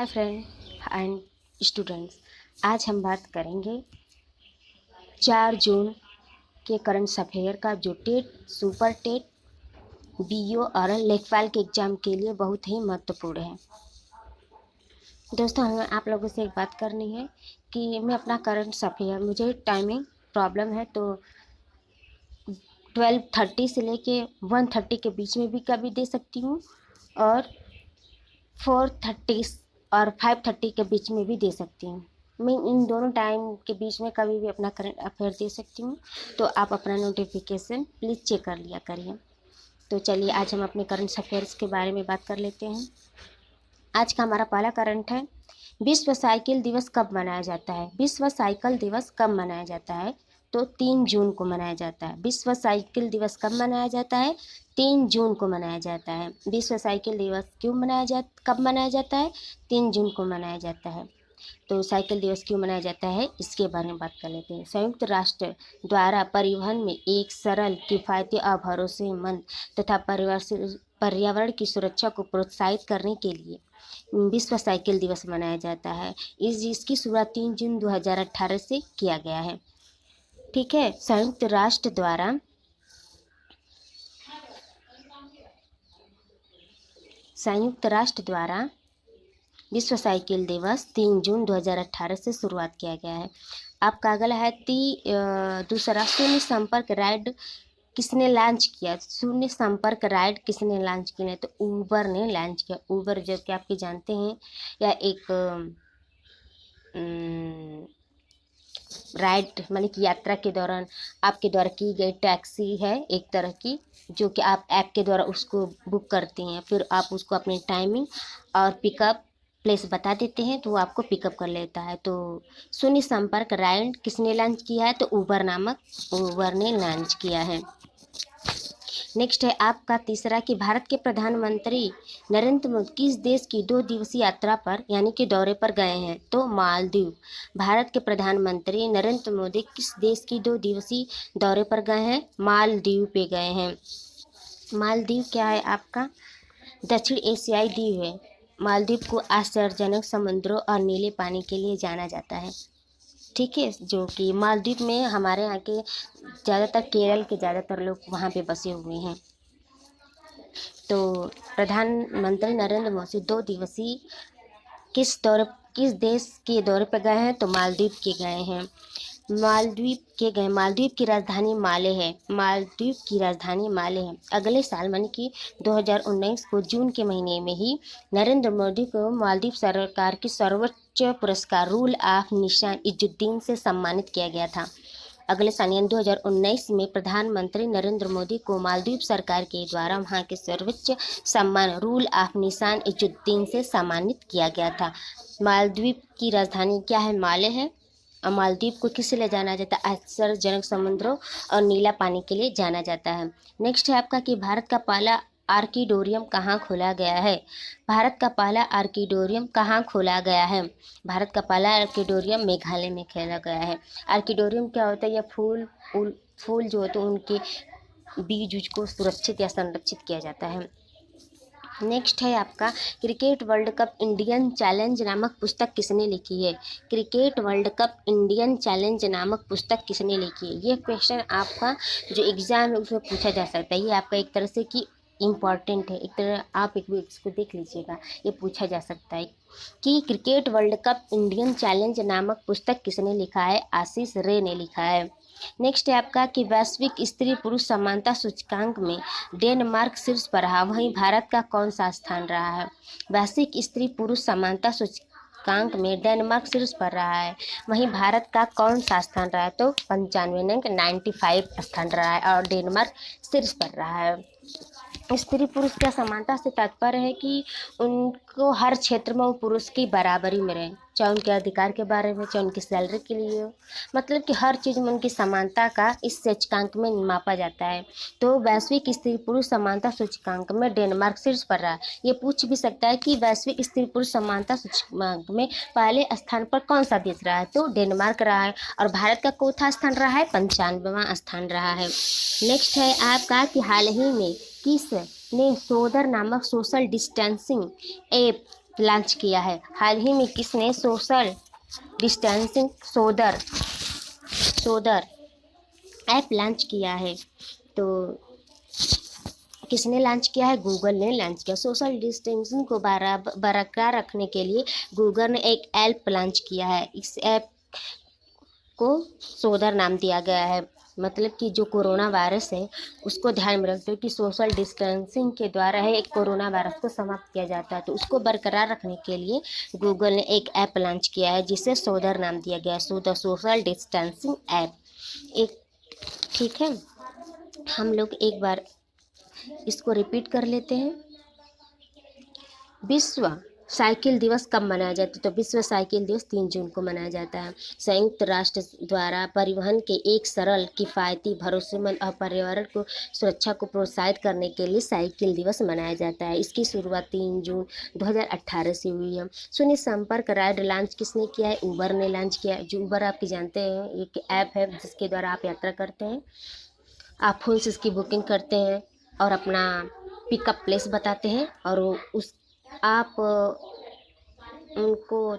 Hi friend and students, आज हम बात करेंगे 4 जून के करंट अफेयर का, जो टेट, सुपर टेट, बीओ और लेखपाल के एग्ज़ाम के लिए बहुत ही महत्वपूर्ण है। दोस्तों, हमें आप लोगों से एक बात करनी है कि मैं अपना करंट अफेयर, मुझे टाइमिंग प्रॉब्लम है तो 12:30 से लेके 1:30 के बीच में भी कभी दे सकती हूँ और 4:30 और 5:30 के बीच में भी दे सकती हूँ। मैं इन दोनों टाइम के बीच में कभी भी अपना करंट अफेयर दे सकती हूँ, तो आप अपना नोटिफिकेशन प्लीज़ चेक कर लिया करिए। तो चलिए, आज हम अपने करंट अफेयर्स के बारे में बात कर लेते हैं। आज का हमारा पहला करंट है, विश्व साइकिल दिवस कब मनाया जाता है? विश्व साइकिल दिवस कब मनाया जाता है? तो 3 जून को मनाया जाता है। विश्व साइकिल दिवस कब मनाया जाता है? 3 जून को मनाया जाता है। विश्व साइकिल दिवस कब मनाया जाता है? 3 जून को मनाया जाता है। तो साइकिल दिवस क्यों मनाया जाता है, इसके बारे में बात कर लेते हैं। संयुक्त राष्ट्र द्वारा परिवहन में एक सरल, किफ़ायती और भरोसेमंद तथा पर्यावरण की सुरक्षा को प्रोत्साहित करने के लिए विश्व साइकिल दिवस मनाया जाता है। इसकी शुरुआत 3 जून 2018 से किया गया है। ठीक है। संयुक्त राष्ट्र द्वारा विश्व साइकिल दिवस 3 जून 2018 से शुरुआत किया गया है। आपका अगला है दूसरा, शून्य संपर्क राइड किसने लॉन्च किया? शून्य संपर्क राइड किसने लॉन्च किया? तो ऊबर ने लॉन्च किया। ऊबर, जो कि आपके जानते हैं, या एक राइड माने कि यात्रा के दौरान आपके द्वारा की गई टैक्सी है एक तरह की, जो कि आप ऐप के द्वारा उसको बुक करती हैं, फिर आप उसको अपनी टाइमिंग और पिकअप प्लेस बता देते हैं तो वो आपको पिकअप कर लेता है। तो शून्य संपर्क राइड किसने लॉन्च किया है? तो ऊबर ने लॉन्च किया है। नेक्स्ट है आपका तीसरा कि भारत के प्रधानमंत्री नरेंद्र मोदी किस देश की 2 दिवसीय यात्रा पर यानी कि दौरे पर गए हैं? तो मालदीव। भारत के प्रधानमंत्री नरेंद्र मोदी किस देश की 2 दिवसीय दौरे पर गए हैं? मालदीव पे गए हैं। मालदीव क्या है आपका? दक्षिण एशियाई द्वीप है। मालदीव को आश्चर्यजनक समुद्रों और नीले पानी के लिए जाना जाता है। ठीक है, जो कि मालदीव में हमारे यहाँ के ज़्यादातर, केरल के ज़्यादातर लोग वहाँ पे बसे हुए हैं। तो प्रधानमंत्री नरेंद्र मोदी 2 दिवसीय किस देश के दौरे पर गए हैं? तो मालदीव के गए हैं। मालदीव की राजधानी माले है। मालदीव की राजधानी माले है। अगले साल मानी कि 2019 को जून के महीने में ही नरेंद्र मोदी को मालदीव सरकार की सर्वोच्च पुरस्कार रूल ऑफ निशान इजुद्दीन से सम्मानित किया गया था। अगले साल यानी 2019 में प्रधानमंत्री नरेंद्र मोदी को मालदीव सरकार के द्वारा वहाँ के सर्वोच्च सम्मान रूल ऑफ निशान इजुद्दीन से सम्मानित किया गया था। मालदीव की राजधानी क्या है? माले है। और मालदीव को किस लिए जाना जाता है? आश्चर्यजनक समुद्रों और नीला पानी के लिए जाना जाता है। नेक्स्ट है आपका कि भारत का पहला आर्किडोरियम कहाँ खोला गया है? भारत का पहला आर्किडोरियम कहाँ खोला गया है? भारत का पहला आर्किडोरियम मेघालय में खोला गया है। आर्किडोरियम क्या होता है? यह फूल जो होते हैं उनके बीज को सुरक्षित या संरक्षित किया जाता है। नेक्स्ट है आपका cricket world cup Indian challenge नामक पुस्तक किसने लिखी है? Cricket world cup Indian challenge नामक पुस्तक किसने लिखी है? ये क्वेश्चन आपका जो एग्जाम है उसमें पूछा जा सकता है। ये आपका एक तरह से कि इम्पॉर्टेंट है, एक तरह आप एक इसको देख लीजिएगा, ये पूछा जा सकता है कि cricket world cup Indian challenge नामक पुस्तक किसने लिखा है? आशीष रे ने लिखा है। नेक्स्ट है आपका कि वैश्विक स्त्री पुरुष समानता सूचकांक में डेनमार्क शीर्ष पर रहा, वहीं भारत का कौन सा स्थान रहा है? वैश्विक स्त्री पुरुष समानता सूचकांक में डेनमार्क शीर्ष पर रहा है, वहीं भारत का कौन सा स्थान रहा है? तो 95 अंक 95 स्थान रहा है और डेनमार्क शीर्ष पर रहा है। स्त्री पुरुष क्या समानता से तात्पर्य है कि उनको हर क्षेत्र में वो पुरुष की बराबरी में रहे, चाहे उनके अधिकार के बारे में, चाहे उनकी सैलरी के लिए हो, मतलब कि हर चीज़ में उनकी समानता का इस सूचकांक में मापा जाता है। तो वैश्विक स्त्री पुरुष समानता सूचकांक में डेनमार्क शीर्ष पर रहा। ये पूछ भी सकता है कि वैश्विक स्त्री पुरुष समानता सूचकांक में पहले स्थान पर कौन सा देश रहा है? तो डेनमार्क रहा है। और भारत का चौथा स्थान रहा है, 95वां स्थान रहा है। नेक्स्ट है आपका कि हाल ही में किस ने सोदर नामक सोशल डिस्टेंसिंग ऐप लॉन्च किया है? हाल ही में किसने सोशल डिस्टेंसिंग सोदर ऐप लॉन्च किया है? तो किसने लॉन्च किया है? गूगल ने लॉन्च किया। सोशल डिस्टेंसिंग को बरकरार रखने के लिए गूगल ने एक ऐप लॉन्च किया है। इस ऐप को सोदर नाम दिया गया है। मतलब कि जो कोरोना वायरस है उसको ध्यान में रखते हुए कि सोशल डिस्टेंसिंग के द्वारा है एक कोरोना वायरस को समाप्त किया जाता है, तो उसको बरकरार रखने के लिए गूगल ने एक ऐप लॉन्च किया है जिसे सोदर नाम दिया गया है, सोशल डिस्टेंसिंग ऐप। एक ठीक है, हम लोग एक बार इसको रिपीट कर लेते हैं। विश्व साइकिल दिवस कब मनाया जाता है? तो विश्व साइकिल दिवस 3 जून को मनाया जाता है। संयुक्त राष्ट्र द्वारा परिवहन के एक सरल, किफ़ायती, भरोसेमंद और पर्यावरण को सुरक्षा को प्रोत्साहित करने के लिए साइकिल दिवस मनाया जाता है। इसकी शुरुआत 3 जून 2018 से हुई है। शून्य संपर्क राइड लॉन्च किसने किया है? उबर ने लॉन्च किया है। जो उबर आपकी जानते हैं एक ऐप है जिसके द्वारा आप यात्रा करते हैं, आप फोन से इसकी बुकिंग करते हैं और अपना पिकअप प्लेस बताते हैं और उस आप उनको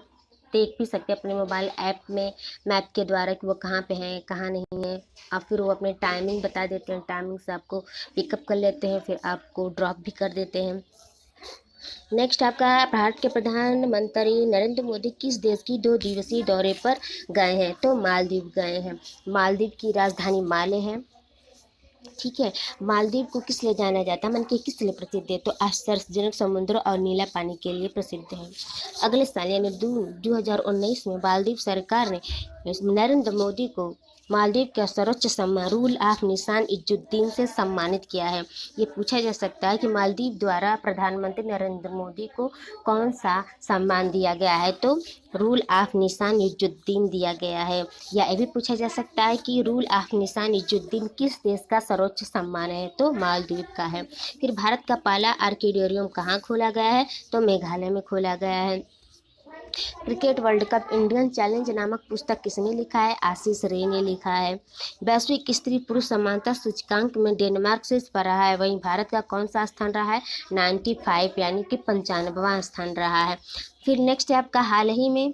देख भी सकते हैं अपने मोबाइल ऐप में मैप के द्वारा कि वो कहाँ पे हैं कहाँ नहीं है। और फिर वो अपने टाइमिंग बता देते हैं, टाइमिंग से आपको पिकअप कर लेते हैं, फिर आपको ड्रॉप भी कर देते हैं। नेक्स्ट आपका भारत के प्रधानमंत्री नरेंद्र मोदी किस देश की 2 दिवसीय दौरे पर गए हैं? तो मालदीव गए हैं। मालदीव की राजधानी माले है। ठीक है, मालदीव को किस लिए जाना जाता है, मन के किस लिए प्रसिद्ध है? तो आश्चर्यजनक समुद्र और नीला पानी के लिए प्रसिद्ध है। अगले साल यानी 2019 में मालदीव सरकार ने नरेंद्र मोदी को मालदीव का सर्वोच्च सम्मान रूल ऑफ निशान इज्जुद्दीन से सम्मानित किया है। ये पूछा जा सकता है कि मालदीव द्वारा प्रधानमंत्री नरेंद्र मोदी को कौन सा सम्मान दिया गया है? तो रूल ऑफ निशान इज्जुद्दीन दिया गया है। या ये भी पूछा जा सकता है कि रूल ऑफ निशान इज्जुद्दीन किस देश का सर्वोच्च सम्मान है? तो मालदीव का है। फिर भारत का पहला आर्किडोरियम कहाँ खोला गया है? तो मेघालय में खोला गया है। Cricket world cup Indian challenge नामक पुस्तक किसने लिखा है? आशीष रे ने लिखा है। वैश्विक स्त्री पुरुष समानता सूचकांक में डेनमार्क शीर्ष पर रहा है, वहीं भारत का कौन सा स्थान रहा है? 95 यानी कि 95वां स्थान रहा है। फिर नेक्स्ट है आपका हाल ही में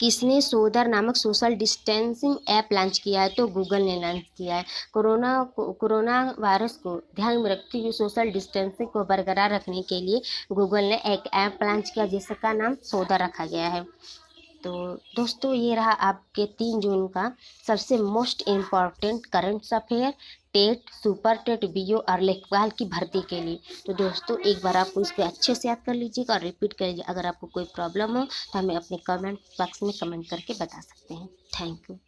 किसने सोदर नामक सोशल डिस्टेंसिंग ऐप लॉन्च किया है? तो गूगल ने लॉन्च किया है। कोरोना वायरस को ध्यान में रखते हुए सोशल डिस्टेंसिंग को बरकरार रखने के लिए गूगल ने एक ऐप लॉन्च किया जिसका नाम सोदर रखा गया है। तो दोस्तों ये रहा आपके 3 जून का सबसे most important current affair TET, super TET, BO और लेखपाल की भर्ती के लिए। तो दोस्तों एक बार आपको इसको अच्छे से याद कर लीजिएगा और रिपीट कर लीजिए। अगर आपको कोई प्रॉब्लम हो तो हमें अपने कमेंट बॉक्स में कमेंट करके बता सकते हैं। Thank you.